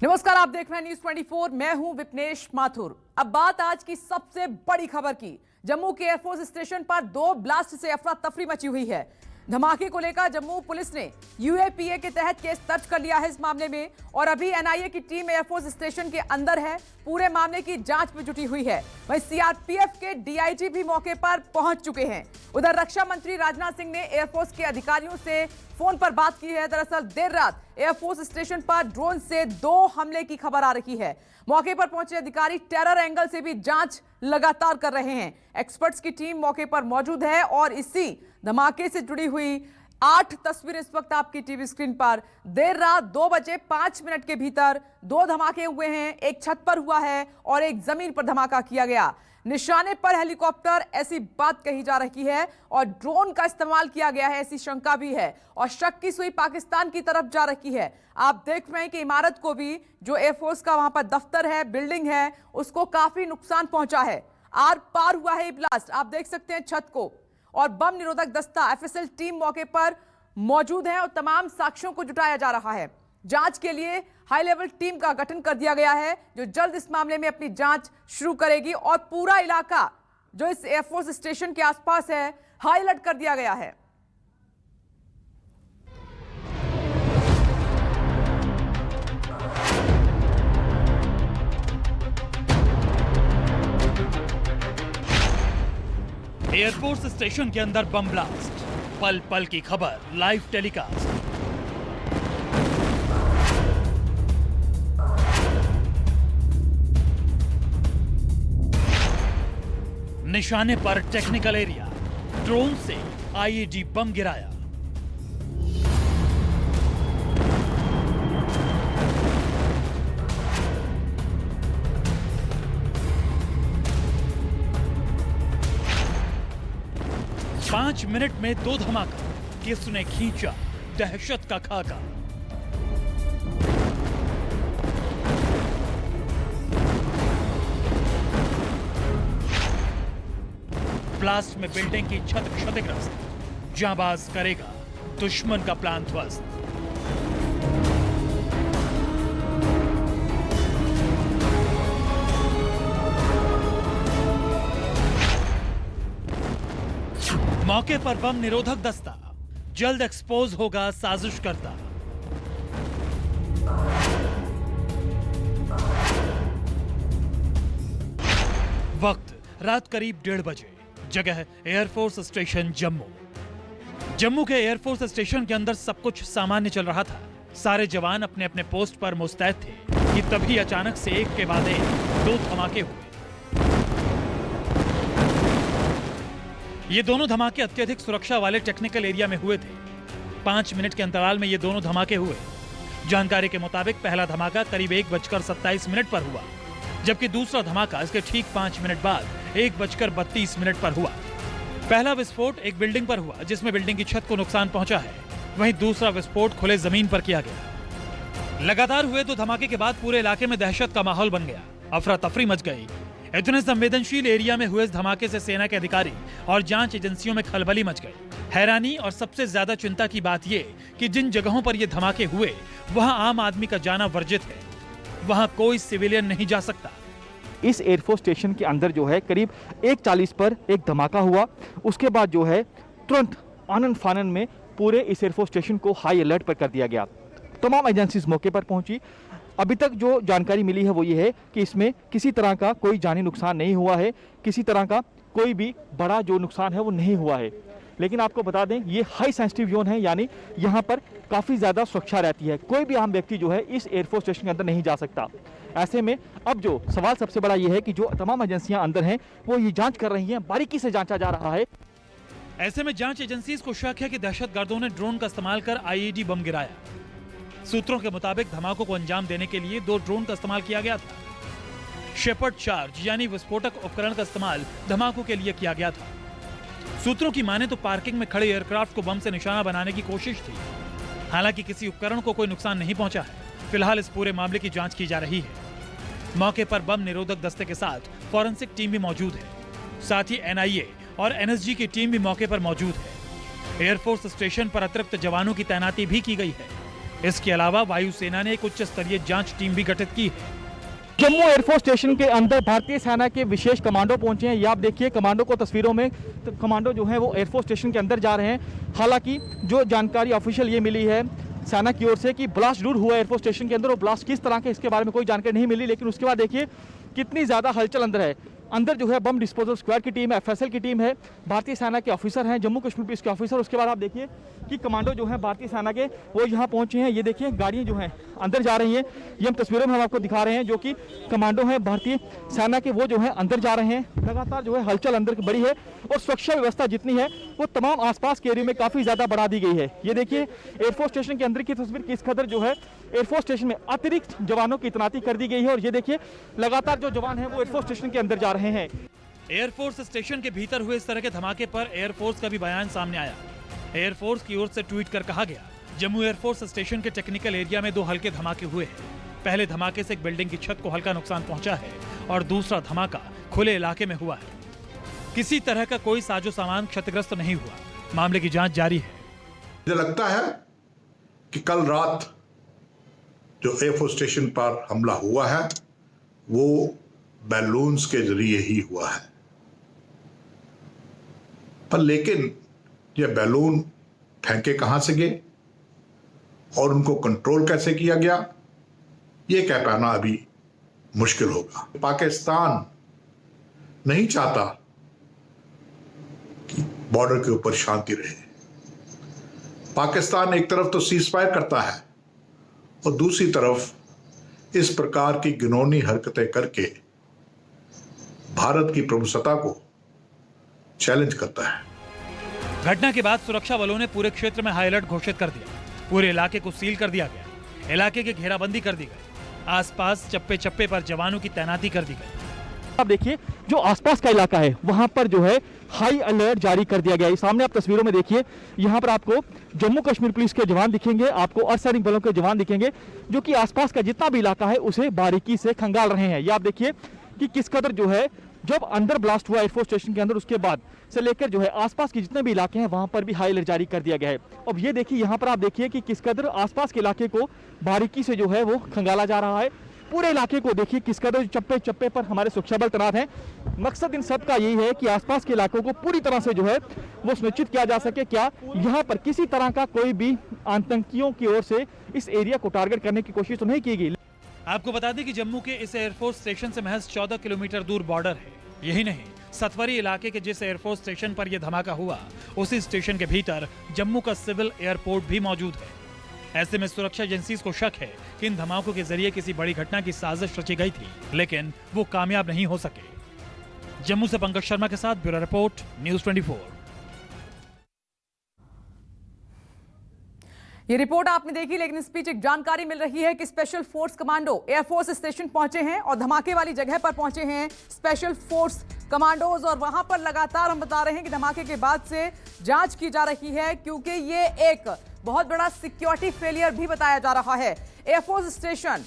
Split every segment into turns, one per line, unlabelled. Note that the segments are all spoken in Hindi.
नमस्कार, आप देख रहे हैं न्यूज 24। मैं हूं विपनेश माथुर। अब बात आज की सबसे बड़ी खबर की। जम्मू के एयरफोर्स स्टेशन पर 2 ब्लास्ट से अफरा तफरी मची हुई है। धमाके को लेकर जम्मू पुलिस ने यूएपीए के तहत केस दर्ज कर लिया है इस मामले में, और अभी एनआईए की टीम एयरफोर्स स्टेशन के अंदर है, पूरे मामले की जांच में जुटी हुई है। वहीं सीआरपीएफ के डीआईजी भी मौके पर पहुंच चुके हैं। उधर रक्षा मंत्री राजनाथ सिंह ने एयरफोर्स के अधिकारियों से फोन पर बात की है। दरअसल देर रात एयरफोर्स स्टेशन पर ड्रोन से 2 हमले की खबर आ रही है। मौके पर पहुंचे अधिकारी टेरर एंगल से भी जांच लगातार कर रहे हैं। एक्सपर्ट्स की टीम मौके पर मौजूद है और इसी धमाके से जुड़ी हुई 8 तस्वीरें इस वक्त आपकी टीवी स्क्रीन पर। देर रात 2:05 के भीतर 2 धमाके हुए हैं। एक छत पर हुआ है और एक जमीन पर धमाका किया गया। निशाने पर हेलीकॉप्टर, ऐसी बात कही जा रही है, और ड्रोन का इस्तेमाल किया गया है, ऐसी शंका भी है, और शक की सुई पाकिस्तान की तरफ जा रही है। आप देख रहे हैं कि इमारत को भी, जो एयरफोर्स का वहां पर दफ्तर है, बिल्डिंग है, उसको काफी नुकसान पहुंचा है। आर पार हुआ है ब्लास्ट, आप देख सकते हैं छत को। और बम निरोधक दस्ता एफएसएल टीम मौके पर मौजूद है और तमाम साक्ष्यों को जुटाया जा रहा है। जांच के लिए हाई लेवल टीम का गठन कर दिया गया है, जो जल्द इस मामले में अपनी जांच शुरू करेगी, और पूरा इलाका जो इस एयरफोर्स स्टेशन के आसपास है, हाई अलर्ट कर दिया गया है।
एयरफोर्स स्टेशन के अंदर बम ब्लास्ट, पल पल की खबर लाइव टेलीकास्ट। निशाने पर टेक्निकल एरिया, ड्रोन से आईईडी बम गिराया। पांच मिनट में 2 धमाका, किसने खींचा दहशत का खाका। ब्लास्ट में बिल्डिंग की छत क्षतिग्रस्त, जांबाज करेगा दुश्मन का प्लान ध्वस्त। मौके पर बम निरोधक दस्ता, जल्द एक्सपोज होगा साजिश करता। वक्त रात करीब 1:30 बजे, जगह एयरफोर्स स्टेशन जम्मू। जम्मू के एयरफोर्स स्टेशन के अंदर सब कुछ सामान्य चल रहा था। सारे जवान अपने अपने पोस्ट पर मुस्तैद थे कि तभी अचानक से एक के बाद एक 2 धमाके हुए। ये दोनों धमाके अत्यधिक सुरक्षा वाले टेक्निकल एरिया में हुए थे। 5 मिनट के अंतराल में ये दोनों धमाके हुए। जानकारी के मुताबिक पहला धमाका करीब 1:27 पर हुआ, जबकि दूसरा धमाका इसके ठीक 5 मिनट बाद 1:32 पर हुआ। पहला विस्फोट एक बिल्डिंग पर हुआ, जिसमें बिल्डिंग की छत को नुकसान पहुंचा है। वहीं दूसरा विस्फोट खुले जमीन पर किया गया। लगातार हुए 2 धमाके के बाद पूरे इलाके में दहशत का माहौल बन गया, अफरा तफरी मच गई। इतने संवेदनशील एरिया में हुए इस धमाके से सेना के अधिकारी और जांच एजेंसियों में खलबली मच गई। हैरानी और सबसे ज्यादा चिंता की बात यह कि जिन जगहों पर ये धमाके हुए, वहां आम आदमी का जाना वर्जित है, वहां कोई सिविलियन नहीं जा सकता।
इस एयरफोर्स स्टेशन के अंदर जो है करीब 1:40 पर एक धमाका हुआ। उसके बाद जो है तुरंत आनन फानन में पूरे इस एयरफोर्स स्टेशन को हाई अलर्ट पर कर दिया गया। तमाम एजेंसीज मौके पर पहुंची। अभी तक जो जानकारी मिली है वो ये है कि इसमें किसी तरह का कोई जानी नुकसान नहीं हुआ है, किसी तरह का कोई भी बड़ा जो नुकसान है वो नहीं हुआ है। लेकिन आपको बता दें, ये हाई सेंसिटिव जोन है, यानी यहाँ पर काफ़ी ज़्यादा सुरक्षा रहती है। कोई भी आम व्यक्ति जो है इस एयरफोर्स स्टेशन के अंदर नहीं जा सकता। ऐसे में अब जो सवाल सबसे बड़ा ये है कि जो तमाम एजेंसियां अंदर हैं वो ये जांच कर रही हैं, बारीकी से जांचा जा रहा है।
ऐसे में जांच एजेंसीज को शक है कि दहशतगर्दों ने ड्रोन का इस्तेमाल कर आईईडी बम गिराया। सूत्रों के मुताबिक धमाकों को अंजाम देने के लिए 2 ड्रोन का इस्तेमाल किया गया था। शेपर्ड चार्ज यानी विस्फोटक उपकरण का इस्तेमाल धमाकों के लिए किया गया था। सूत्रों की माने तो पार्किंग में खड़े एयरक्राफ्ट को बम से निशाना बनाने की कोशिश थी। हालांकि किसी उपकरण को कोई नुकसान नहीं पहुंचा है। फिलहाल इस पूरे मामले की जांच की जा रही है। मौके पर बम निरोधक दस्ते के साथ फॉरेंसिक टीम भी मौजूद है। साथ ही एनआईए और एनएसजी की टीम भी मौके पर मौजूद है। एयरफोर्स स्टेशन पर अतिरिक्त जवानों की तैनाती भी की गई है। इसके अलावा वायुसेना ने एक उच्च स्तरीय जांच टीम भी गठित की है।
जम्मू एयरफोर्स स्टेशन के अंदर भारतीय सेना के विशेष कमांडो पहुंचे हैं। ये आप देखिए कमांडो को तस्वीरों में, तो कमांडो जो है वो एयरफोर्स स्टेशन के अंदर जा रहे हैं। हालांकि जो जानकारी ऑफिशियल ये मिली है सेना की ओर से कि ब्लास्ट जरूर हुआ एयरफोर्स स्टेशन के अंदर, और ब्लास्ट किस तरह के इसके बारे में कोई जानकारी नहीं मिली। लेकिन उसके बाद देखिए कितनी ज़्यादा हलचल अंदर है। अंदर जो है बम डिस्पोजल स्क्वाड की टीम है, एफएसएल की टीम है, भारतीय सेना के ऑफिसर हैं, जम्मू कश्मीर पुलिस के ऑफिसर। उसके बाद आप देखिए कि कमांडो जो है भारतीय सेना के वो यहाँ पहुंचे हैं। ये देखिए गाड़ियाँ जो हैं अंदर जा रही हैं। ये हम तस्वीरों में हम आपको दिखा रहे हैं जो कि कमांडो हैं भारतीय सेना के, वो जो है अंदर जा रहे हैं। लगातार जो है हलचल अंदर की बड़ी है और सुरक्षा व्यवस्था जितनी है वो तमाम आसपास के एरिया में काफ़ी ज़्यादा बढ़ा दी गई है। ये देखिए एयरफोर्स स्टेशन के अंदर की तस्वीर, किस कदर जो है एयरफोर्स स्टेशन में अतिरिक्त जवानों की तैनाती कर दी गई है। और ये देखिए लगातार जो जवान हैं वो एयरफोर्स स्टेशन के अंदर जा रहे हैं।
एयरफोर्स स्टेशन के भीतर हुए इस तरह के धमाके पर एयरफोर्स का भी बयान सामने आया। एयरफोर्स की ओर से ट्वीट कर कहा गया, जम्मू एयरफोर्स स्टेशन के टेक्निकल एरिया में 2 हल्के धमाके हुए हैं। पहले धमाके से एक बिल्डिंग की छत को हल्का नुकसान पहुंचा है और दूसरा धमाका खुले इलाके में हुआ है। किसी तरह का कोई साजो सामान क्षतिग्रस्त नहीं हुआ। मामले की जांच जारी है।
मुझे लगता है कि कल रात जो एयरफोर्स स्टेशन पर हमला हुआ है वो बैलून्स के जरिए ही हुआ है, पर लेकिन ये बैलून फेंके कहां से गए और उनको कंट्रोल कैसे किया गया, ये कह पाना अभी मुश्किल होगा। पाकिस्तान नहीं चाहता कि बॉर्डर के ऊपर शांति रहे। पाकिस्तान एक तरफ तो सीजफायर करता है और दूसरी तरफ इस प्रकार की घिनौनी हरकतें करके भारत की प्रभुसत्ता को चैलेंज करता है।
घटना के बाद सुरक्षा बलों ने पूरे क्षेत्र में हाई अलर्ट घोषित कर दिया। पूरे इलाके को सील कर दिया गया। इलाके की घेराबंदी कर दी गई। आसपास चप्पे चप्पे पर जवानों की तैनाती कर दी गई।
आप देखिए जो आसपास का इलाका है वहां पर जो है हाई अलर्ट जारी कर दिया गया है। सामने आप तस्वीरों में देखिए, यहाँ पर आपको जम्मू कश्मीर पुलिस के जवान दिखेंगे, आपको अर्धसैनिक बलों के जवान दिखेंगे जो कि आसपास का जितना भी इलाका है उसे बारीकी से खंगाल रहे हैं। ये आप देखिए कि किस कदर जो है जब अंदर ब्लास्ट हुआ एयरफोर्स स्टेशन के अंदर, उसके बाद से लेकर जो है आसपास के जितने भी इलाके हैं वहां पर भी हाई अलर्ट जारी कर दिया गया है। अब ये देखिए यहाँ पर आप देखिए कि किस कदर आसपास के इलाके को बारीकी से जो है वो खंगाला जा रहा है। पूरे इलाके को देखिए किस कदर चप्पे चप्पे पर हमारे सुरक्षा बल तैनात हैं। मकसद इन सब का यही है कि आसपास के इलाकों को पूरी तरह से जो है वो सुनिश्चित किया जा सके क्या यहाँ पर किसी तरह का कोई भी आतंकियों की ओर से इस एरिया को टारगेट करने की कोशिश तो नहीं की गई।
आपको बता दें कि जम्मू के इस एयरफोर्स स्टेशन से महज 14 किलोमीटर दूर बॉर्डर है। यही नहीं, सतवरी इलाके के जिस एयरफोर्स स्टेशन पर यह धमाका हुआ उसी स्टेशन के भीतर जम्मू का सिविल एयरपोर्ट भी मौजूद है। ऐसे में सुरक्षा एजेंसीज को शक है कि इन धमाकों के जरिए किसी बड़ी घटना की साजिश रची गई थी, लेकिन वो कामयाब नहीं हो सके। जम्मू से पंकज शर्मा के साथ ब्यूरो रिपोर्ट, न्यूज़ 24।
ये रिपोर्ट आपने देखी, लेकिन इस बीच एक जानकारी मिल रही है कि special force commando air force station पहुंचे हैं और धमाके वाली जगह पर पहुंचे हैं स्पेशल फोर्स कमांडोज। और वहां पर लगातार हम बता रहे हैं कि धमाके के बाद से जांच की जा रही है, क्योंकि ये एक बहुत बड़ा सिक्योरिटी फेलियर भी बताया जा रहा है। एयरफोर्स स्टेशन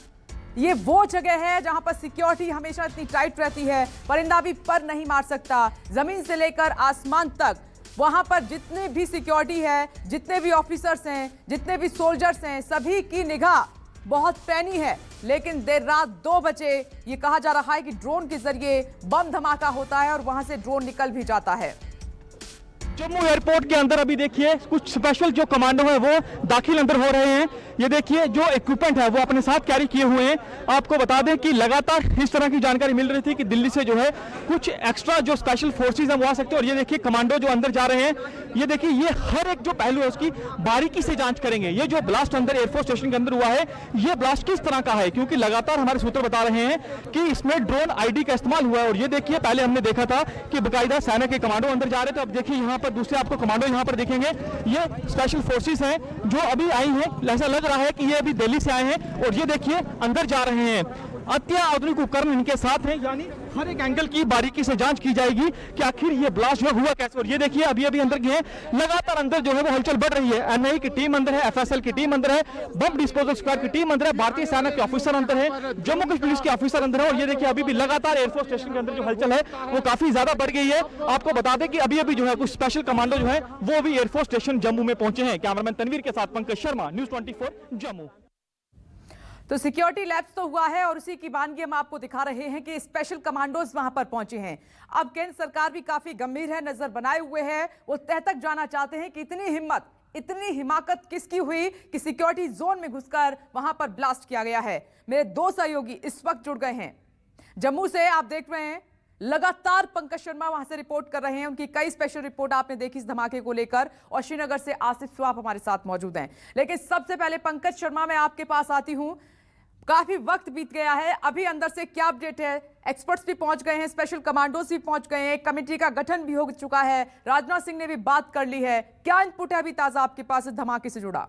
ये वो जगह है जहां पर सिक्योरिटी हमेशा इतनी टाइट रहती है, परिंदा भी पर नहीं मार सकता। जमीन से लेकर आसमान तक वहां पर जितने भी सिक्योरिटी है, जितने भी ऑफिसर्स हैं, जितने भी सोल्जर्स हैं, सभी की निगाह बहुत पैनी है। लेकिन देर रात 2 बजे ये कहा जा रहा है कि ड्रोन के जरिए बम धमाका होता है और वहां से ड्रोन निकल भी जाता है।
जम्मू एयरपोर्ट के अंदर अभी देखिए कुछ स्पेशल जो कमांडो है वो दाखिल अंदर हो रहे हैं। ये देखिए जो इक्विपमेंट है वो अपने साथ कैरी किए हुए हैं। आपको बता दें कि लगातार इस तरह की जानकारी मिल रही थी कि दिल्ली से जो है कुछ एक्स्ट्रा जो स्पेशल फोर्सेज हैं वो आ सकते हैं। और ये देखिए कमांडो जो अंदर जा रहे हैं, ये देखिए ये हर एक जो पहलू है उसकी बारीकी से जांच करेंगे। ये जो ब्लास्ट अंदर एयरफोर्स स्टेशन के अंदर हुआ है, ये ब्लास्ट किस तरह का है, क्योंकि लगातार हमारे सूत्र बता रहे हैं कि इसमें ड्रोन आईडी का इस्तेमाल हुआ है। और ये देखिए पहले हमने देखा था कि बाकायदा सेना के कमांडो अंदर जा रहे थे, अब देखिए यहाँ पर दूसरे आपको कमांडो यहाँ पर देखेंगे। ये स्पेशल फोर्सेस हैं जो अभी आई हैं, ऐसा लग रहा है कि ये अभी दिल्ली से आए हैं। और ये देखिए अंदर जा रहे हैं, अत्याधुनिक उपकरण इनके साथ हैं, यानी हर एक एंगल की बारीकी से जांच की जाएगी कि आखिर ये ब्लास्ट जो हुआ कैसे। और ये देखिए अभी अभी अंदर गए, लगातार अंदर जो है वो हलचल बढ़ रही है। एनआईए की टीम अंदर है, एफएसएल की टीम अंदर है, बम डिस्पोजल स्क्वाड की टीम अंदर है, भारतीय सेना के ऑफिसर अंदर है, जम्मू कश्मीर पुलिस के ऑफिसर अंदर है। और ये देखिए अभी भी लगातार एयरफोर्स स्टेशन के अंदर जो हलचल है वो काफी ज्यादा बढ़ गई है। आपको बता दें कि अभी अभी जो है कुछ स्पेशल कमांडो जो है वो भी एयरफोर्स स्टेशन जम्मू में पहुंचे हैं। कैमरामैन तनवीर के साथ पंकज शर्मा, न्यूज़ 24 जम्मू।
तो सिक्योरिटी लैप्स तो हुआ है और उसी की वानगी हम आपको दिखा रहे हैं कि स्पेशल कमांडोज वहां पर पहुंचे हैं। अब केंद्र सरकार भी काफी गंभीर है, नजर बनाए हुए है। वो तह तक जाना चाहते हैं कि इतनी हिम्मत, इतनी हिमाकत किसकी हुई कि सिक्योरिटी जोन में घुसकर वहां पर ब्लास्ट किया गया है। मेरे दो सहयोगी इस वक्त जुड़ गए हैं जम्मू से। आप देख रहे हैं लगातार पंकज शर्मा वहां से रिपोर्ट कर रहे हैं। उनकी कई स्पेशल रिपोर्ट आपने देखी इस धमाके को लेकर। और श्रीनगर से आसिफ स्वाब हमारे साथ मौजूद हैं। लेकिन सबसे पहले पंकज शर्मा, मैं आपके पास आती हूं। काफी वक्त बीत गया है, अभी अंदर से क्या अपडेट है? एक्सपर्ट्स भी पहुंच गए हैं, स्पेशल कमांडोज भी पहुंच गए हैं, कमेटी का गठन भी हो चुका है, राजनाथ सिंह ने भी बात कर ली है। क्या इनपुट है अभी ताजा आपके पास इस धमाके से जुड़ा?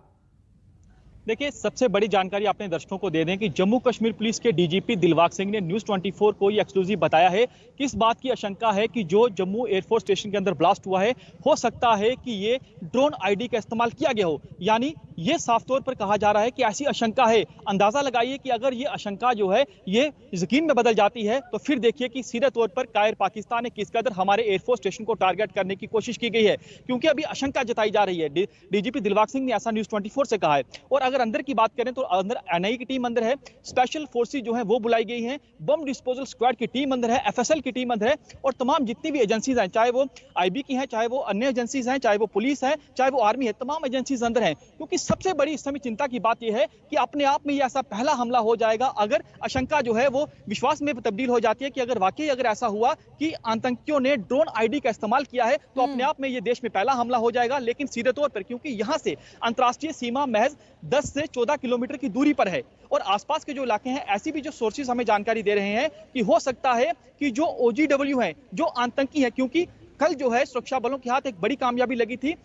देखिए, सबसे बड़ी जानकारी अपने दर्शकों को दे दें कि जम्मू कश्मीर पुलिस के डीजीपी दिलबाग सिंह ने न्यूज़ 24 को ये एक्सक्लूसिव बताया है कि इस बात की आशंका है कि जो जम्मू एयरफोर्स स्टेशन के अंदर ब्लास्ट हुआ है, हो सकता है कि ये ड्रोन आईडी का इस्तेमाल किया गया हो। यानी ये साफ तौर पर कहा जा रहा है कि ऐसी आशंका है। अंदाजा लगाइए कि अगर ये आशंका जो है ये यकीन में बदल जाती है तो फिर देखिए कि सीधे तौर पर कायर पाकिस्तान ने किस कदर हमारे एयरफोर्स स्टेशन को टारगेट करने की कोशिश की गई है, क्योंकि अभी आशंका जताई जा रही है। डीजीपी दिलबाग सिंह ने ऐसा न्यूज़ 24 से कहा है। और अगर अंदर की बात करें तो अंदर एनआईए की टीम अंदर है, स्पेशल फोर्सेस जो है वो बुलाई गई हैं, बम डिस्पोजल स्क्वाड की टीम अंदर है, एफएसएल की टीम अंदर है और तमाम जितनी भी एजेंसीज हैं, चाहे वो आईबी की हैं, चाहे वो अन्य एजेंसीज हैं, चाहे वो पुलिस है, चाहे वो आर्मी है, तमाम एजेंसीज अंदर हैं। क्योंकि सबसे बड़ी इस समय चिंता की बात यह है कि अपने आप में ये ऐसा पहला हमला हो जाएगा अगर आशंका जो है वो विश्वास में तब्दील हो जाती है कि अगर वाकई अगर ऐसा हुआ कि आतंकियों ने ड्रोन आईडी का इस्तेमाल किया है तो अपने आप में ये देश में पहला हमला हो जाएगा। लेकिन सीधे तौर पर क्योंकि यहां से अंतर्राष्ट्रीय सीमा महज 10 से 14 किलोमीटर की दूरी पर है और आसपास के जो इलाके हैं, ऐसी भी जो सोर्सेज हमें जानकारी दे रहे हैं कि हो सकता है कि जो ओजीडब्ल्यू हैं, जो आतंकी है, क्योंकि कल जो है सुरक्षा बलों के हाथ एक बड़ी कामयाबी लगी थी।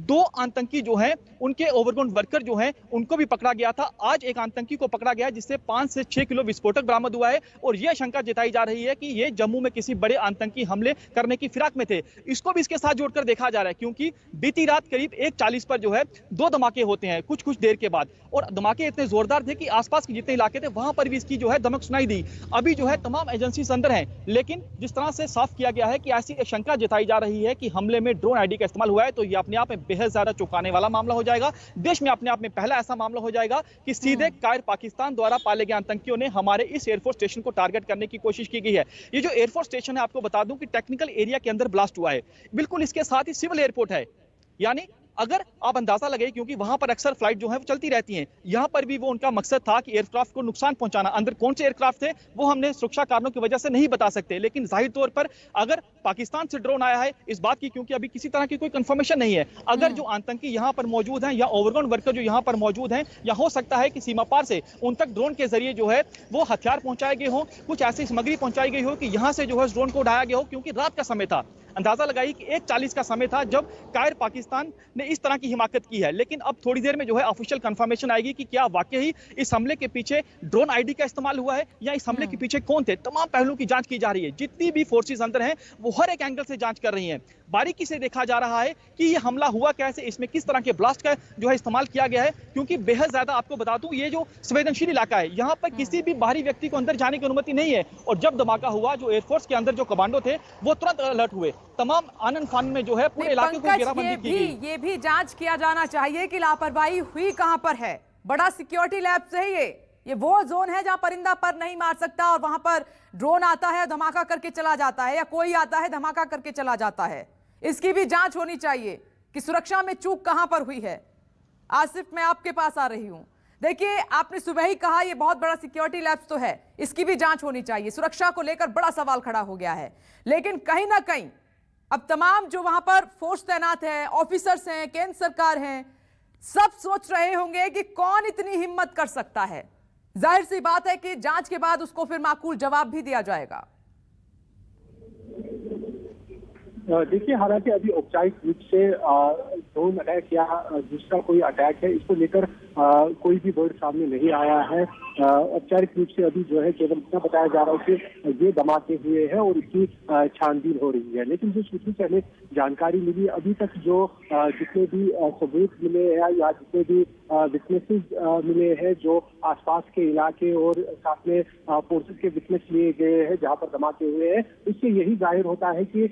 2 आतंकी जो हैं उनके ओवरग्राउंड वर्कर जो हैं उनको भी पकड़ा गया था। आज एक आतंकी को पकड़ा गया जिससे 5 से 6 किलो विस्फोटक बरामद हुआ है और यह आशंका जताई जा रही है कि ये जम्मू में किसी बड़े आतंकी हमले करने की फिराक में थे। इसको भी इसके साथ जोड़कर देखा जा रहा है क्योंकि बीती रात करीब 1:40 पर जो है 2 धमाके होते हैं कुछ देर के बाद और धमाके इतने जोरदार थे कि आसपास के जितने इलाके थे वहां पर भी इसकी जो है दमक सुनाई दी। अभी जो है तमाम एजेंसीज अंदर हैं, लेकिन जिस तरह से साफ किया गया है कि ऐसी आशंका जताई जा रही है कि हमले में ड्रोन आईडी का इस्तेमाल हुआ है तो ये अपने आप में बेहद ज्यादा चौंकाने वाला मामला हो जाएगा। देश में अपने आप में पहला ऐसा मामला हो जाएगा कि सीधे कायर पाकिस्तान द्वारा पाले गए आतंकियों ने हमारे इस एयरफोर्स स्टेशन को टारगेट करने की कोशिश की गई है। ये जो एयरफोर्स स्टेशन है, आपको बता दूं कि टेक्निकल एरिया के अंदर ब्लास्ट हुआ है, बिल्कुल इसके साथ ही सिविल एयरपोर्ट है। यानी अगर आप अंदाजा लगाइए, क्योंकि वहां पर अक्सर फ्लाइट जो है वो चलती रहती हैं, यहां पर भी वो उनका मकसद था कि एयरक्राफ्ट को नुकसान पहुंचाना। अंदर कौन से एयरक्राफ्ट थे वो हमने सुरक्षा कारणों की वजह से नहीं बता सकते, लेकिन जाहिर तौर पर अगर पाकिस्तान से ड्रोन आया है इस बात की, क्योंकि अभी किसी तरह की कोई कंफर्मेशन नहीं है, अगर जो आतंकी यहां पर मौजूद हैं या ओवरग्राउंड वर्कर जो यहां पर मौजूद हैं, या हो सकता है कि सीमा पार से उन तक ड्रोन के जरिए जो है वो हथियार पहुंचाए गए हों, कुछ ऐसी सामग्री पहुंचाई गई हो कि यहां से जो है ड्रोन को उड़ाया गया हो, क्योंकि रात का समय था। अंदाजा लगाइए कि 1:40 का समय था जब कायर पाकिस्तान ने इस तरह की हिमाकत की है। लेकिन अब थोड़ी देर में जो है ऑफिशियल कंफर्मेशन आएगी कि क्या वाकई इस हमले के पीछे ड्रोन आईडी का इस्तेमाल हुआ है या इस हमले के पीछे कौन थे। तमाम पहलुओं की जांच की जा रही है, जितनी भी फोर्सेस अंदर हैं वो हर एक एंगल से जांच कर रही हैं। बारीकी से देखा जा रहा है कि ये हमला हुआ कैसे, इसमें किस तरह के ब्लास्ट का जो है इस्तेमाल किया गया है, क्योंकि बेहद ज्यादा आपको बता दूं ये जो संवेदनशील इलाका है, यहाँ पर किसी भी बाहरी व्यक्ति को अंदर जाने की अनुमति नहीं है। और जब धमाका हुआ, जो एयरफोर्स के अंदर जो कमांडो थे वो तुरंत अलर्ट हुए, तमाम आनन फानन में जो है पूरे इलाके को घेराबंदी की गई।
ये भी जांच किया जाना चाहिए कि लापरवाही हुई कहां पर है। बड़ा सिक्योरिटी लैब से है ये वो जोन है जहां परिंदा पर नहीं मार सकता और वहां पर ड्रोन आता है धमाका करके चला जाता है, या कोई आता है धमाका करके चला जाता है। इसकी भी जांच होनी चाहिए कि सुरक्षा में चूक कहां पर हुई है। आसिफ, मैं आपके पास आ रही हूं। देखिए, आपने सुबह ही कहा ये बहुत बड़ा सिक्योरिटी लैब्स तो है, इसकी भी जांच होनी चाहिए। सुरक्षा को लेकर बड़ा सवाल खड़ा हो गया है, लेकिन कहीं ना कहीं अब तमाम जो वहां पर फोर्स तैनात है, ऑफिसर्स हैं, केंद्र सरकार हैं, सब सोच रहे होंगे कि कौन इतनी हिम्मत कर सकता है। जाहिर सी बात है कि जांच के बाद उसको फिर माकूल जवाब भी दिया जाएगा।
देखिए, हालांकि अभी औपचारिक रूप से ड्रोन अटैक या दूसरा कोई अटैक है, इसको लेकर कोई भी बर्ड सामने नहीं आया है। औपचारिक रूप से अभी जो है केवल इतना बताया जा रहा है कि ये धमाके हुए हैं और इसकी छानबीन हो रही है। लेकिन जो सूत्रों से हमें जानकारी मिली, अभी तक जो जितने भी सबूत मिले हैं या जितने भी विटनेसेस मिले हैं जो आसपास के इलाके और साथ में फोर्सेस के विटनेस लिए गए हैं जहां पर धमाके हुए हैं, उससे यही जाहिर होता है कि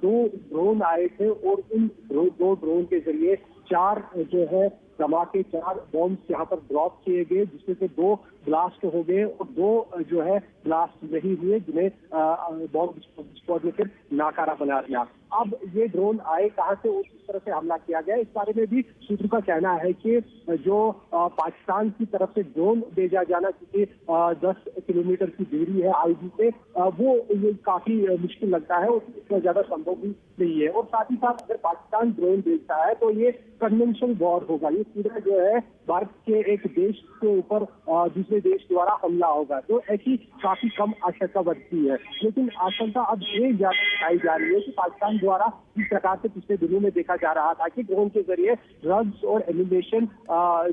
2 ड्रोन आए थे और इन 2 ड्रोन के जरिए 4 जो है धमाके, 4 बॉम्ब यहाँ पर ड्रॉप किए गए, जिसमें से 2 ब्लास्ट हो गए और 2 जो है ब्लास्ट नहीं हुए, जिन्हें बॉम्ब स्क्वाड ने फिर नाकारा बना दिया। अब ये ड्रोन आए कहां से, उस तरह से हमला किया गया, इस बारे में भी सूत्रों का कहना है कि जो पाकिस्तान की तरफ से ड्रोन भेजा जाना, क्योंकि 10 किलोमीटर की दूरी है आईजी से, वो ये काफी मुश्किल लगता है और इतना ज्यादा संभव भी नहीं है। और साथ ही साथ अगर पाकिस्तान ड्रोन भेजता है तो ये कन्वेंशनल वॉर होगा, ये सीधा जो है भारत के एक देश के ऊपर दूसरे देश द्वारा हमला होगा, तो ऐसी काफी कम आशंका बढ़ती है। लेकिन आशंका अब ये बताई जा रही है कि पाकिस्तान द्वारा इस प्रकार से पिछले दिनों में देखा जा रहा था कि ड्रोन के जरिए ड्रग्स और एम्यूनेशन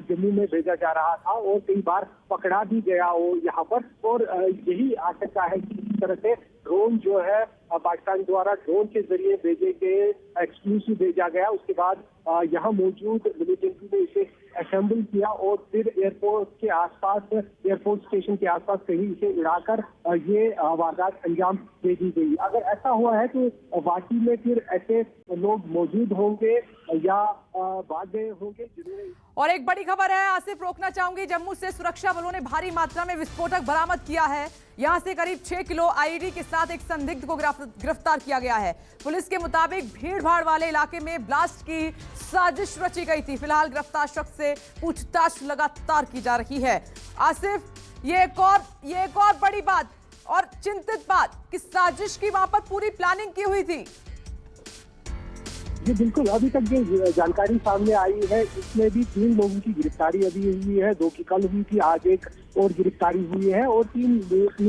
जम्मू में भेजा जा रहा था और कई बार पकड़ा भी गया वो यहाँ पर। और यही आशंका है कि इस तरह से ड्रोन जो है पाकिस्तान द्वारा ड्रोन के जरिए भेजे गए, एक्सक्लूसिव भेजा गया, उसके बाद यहाँ मौजूद मिलिटेंट्री ने इसे असेंबल किया और फिर एयरपोर्ट के आसपास, एयरपोर्ट स्टेशन के आसपास कहीं इसे उड़ाकर ये वारदात अंजाम दे दी गई। अगर ऐसा हुआ है तो वाकई में फिर ऐसे लोग मौजूद होंगे या भाग गए होंगे जिन्हें।
और एक बड़ी खबर है, आसिफ, रोकना चाहूंगी, जम्मू से सुरक्षा बलों ने भारी मात्रा में विस्फोटक बरामद किया है। यहां से करीब 6 किलो आईईडी के साथ एक संदिग्ध को गिरफ्तार किया गया है। पुलिस के मुताबिक भीड़ भाड़ वाले इलाके में ब्लास्ट की साजिश रची गई थी। फिलहाल गिरफ्तार शख्स से पूछताछ लगातार की जा रही है। आसिफ, ये एक और बड़ी बात और चिंतित बात कि साजिश की वहां पर पूरी प्लानिंग की हुई थी।
जी बिल्कुल, अभी तक जो जानकारी सामने आई है इसमें भी 3 लोगों की गिरफ्तारी अभी हुई है। 2 की कल हुई थी, आज एक और गिरफ्तारी हुई है और 3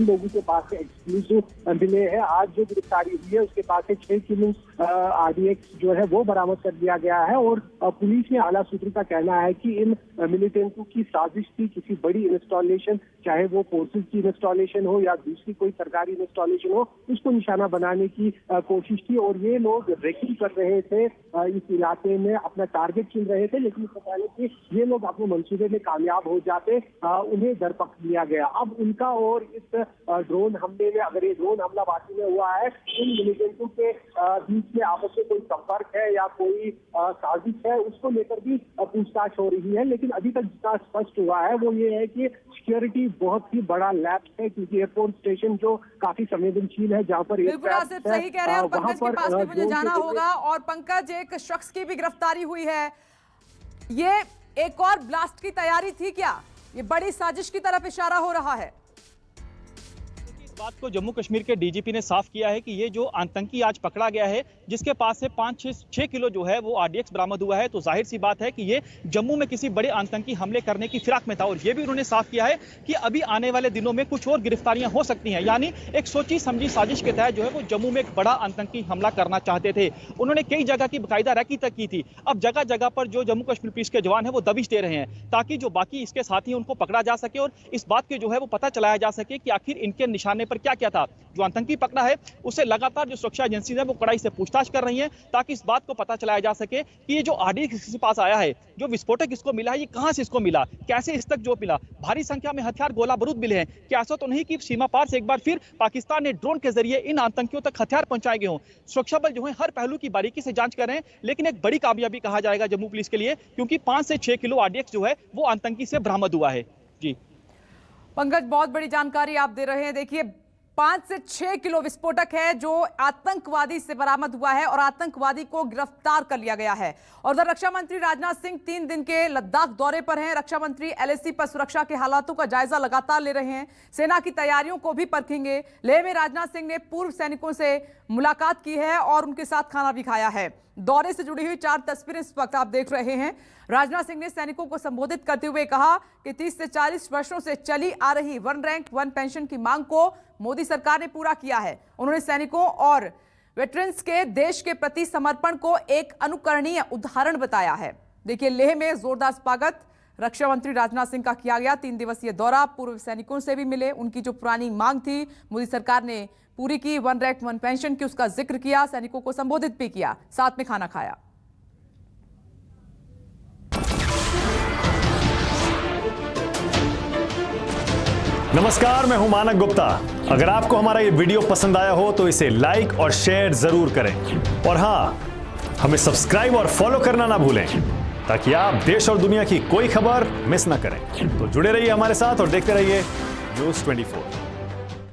लोगों के पास से एक्सक्लूसिव मिले हैं। आज जो गिरफ्तारी हुई है उसके पास से 6 किलो RDX जो है वो बरामद कर दिया गया है। और पुलिस में आला सूत्रों का कहना है कि इन मिलिटेंटों की साजिश थी, किसी बड़ी इंस्टॉलेशन, चाहे वो फोर्सेज की इंस्टॉलेशन हो या दूसरी कोई सरकारी इंस्टॉलेशन हो, उसको निशाना बनाने की कोशिश थी। और ये लोग रेकिंग कर रहे थे इस इलाके में, अपना टारगेट चुन रहे थे, लेकिन इससे पहले कि ये लोग अपने मंसूबे में कामयाब हो जाते उन्हें दरपक लिया गया। अब उनका और इस ड्रोन हमले में, अगर ये ड्रोन हमला वाकई में हुआ है, इन मिलिटेंटों के बीच में आपस में कोई संपर्क है या कोई साजिश है, उसको लेकर भी पूछताछ हो रही है। लेकिन अभी तक जितना स्पष्ट हुआ है वो ये है कि सिक्योरिटी बहुत ही बड़ा लैप्स है, क्योंकि एयरपोर्ट स्टेशन जो काफी संवेदनशील है, जहाँ पर
बिल्कुल आसिफ सही कह रहे हैं। और पंकज के पास भी मुझे जाना होगा। और पंकज, एक शख्स की भी गिरफ्तारी हुई है, ये एक और ब्लास्ट की तैयारी थी क्या? ये बड़ी साजिश की तरफ इशारा हो रहा है।
बात को जम्मू कश्मीर के डीजीपी ने साफ किया है कि ये जो आतंकी आज पकड़ा गया है, जिसके पास से 5-6 किलो जो है वो RDX बरामद हुआ है, तो जाहिर सी बात है कि ये जम्मू में किसी बड़े आतंकी हमले करने की फिराक में था। और ये भी उन्होंने साफ किया है कि अभी आने वाले दिनों में कुछ और गिरफ्तारियां हो सकती हैं, यानी एक सोची समझी साजिश के तहत जो है वो जम्मू में एक बड़ा आतंकी हमला करना चाहते थे। उन्होंने कई जगह की बाकायदा रैकी तक की थी। अब जगह जगह पर जो जम्मू कश्मीर पुलिस के जवान है वो दबिश दे रहे हैं ताकि जो बाकी इसके साथी उनको पकड़ा जा सके और इस बात के जो है वो पता चलाया जा सके कि आखिर इनके निशाने पर क्या क्या था। जो आतंकी पकड़ा है उससे लगातार जो सुरक्षा एजेंसी है वो कड़ाई से पूछताछ कर रही हैं ताकि इस बात को पता चलाया जा सके कि ये जो RDX इसके पास आया है, जो विस्फोटक इसको मिला है, ये कहां से इसको मिला, कैसे इस तक जो मिला। भारी संख्या में हथियार, गोला बारूद मिले हैं। क्या ऐसा तो नहीं कि सीमा पार से एक बार फिर पाकिस्तान ने ड्रोन के जरिए इन आतंकियों तक हथियार पहुंचाए गए हों। सुरक्षा बल जो है हर पहलू की बारीकी से जांच कर रहे हैं, लेकिन एक बड़ी कामयाबी कहा जाएगा जम्मू पुलिस के लिए, क्योंकि 5 से 6 किलो RDX जो है वो आतंकी से बरामद हुआ है। जी
पंकज, बहुत बड़ी जानकारी आप दे रहे हैं। देखिए, 5 से 6 किलो विस्फोटक है जो आतंकवादी से बरामद हुआ है और आतंकवादी को गिरफ्तार कर लिया गया है। और उधर रक्षा मंत्री राजनाथ सिंह 3 दिन के लद्दाख दौरे पर हैं। रक्षा मंत्री LAC पर सुरक्षा के हालातों का जायजा लगातार ले रहे हैं, सेना की तैयारियों को भी परखेंगे। लेह में राजनाथ सिंह ने पूर्व सैनिकों से मुलाकात की है और उनके साथ खाना भी खाया है। दौरे से जुड़ी हुई 4 तस्वीरें इस वक्त आप देख रहे हैं। राजनाथ सिंह ने सैनिकों को संबोधित करते हुए कहा कि 30 से 40 वर्षों से चली आ रही 1 रैंक 1 पेंशन की मांग को मोदी सरकार ने पूरा किया है। उन्होंने सैनिकों और वेटरन्स के देश के प्रति समर्पण को एक अनुकरणीय उदाहरण बताया है। देखिए, लेह में जोरदार स्वागत रक्षा मंत्री राजनाथ सिंह का किया गया 3 दिवसीय दौरा। पूर्व सैनिकों से भी मिले, उनकी जो पुरानी मांग थी मोदी सरकार ने पूरी की। 1 रैंक 1 पेंशन की उसका जिक्र किया, सैनिकों को संबोधित भी किया, साथ में खाना खाया।
नमस्कार, मैं हूं मानक गुप्ता। अगर आपको हमारा ये वीडियो पसंद आया हो तो इसे लाइक और शेयर जरूर करें, और हां, हमें सब्सक्राइब और फॉलो करना ना भूलें ताकि आप देश और दुनिया की कोई खबर मिस ना करें। तो जुड़े रहिए हमारे साथ और देखते रहिए News 24।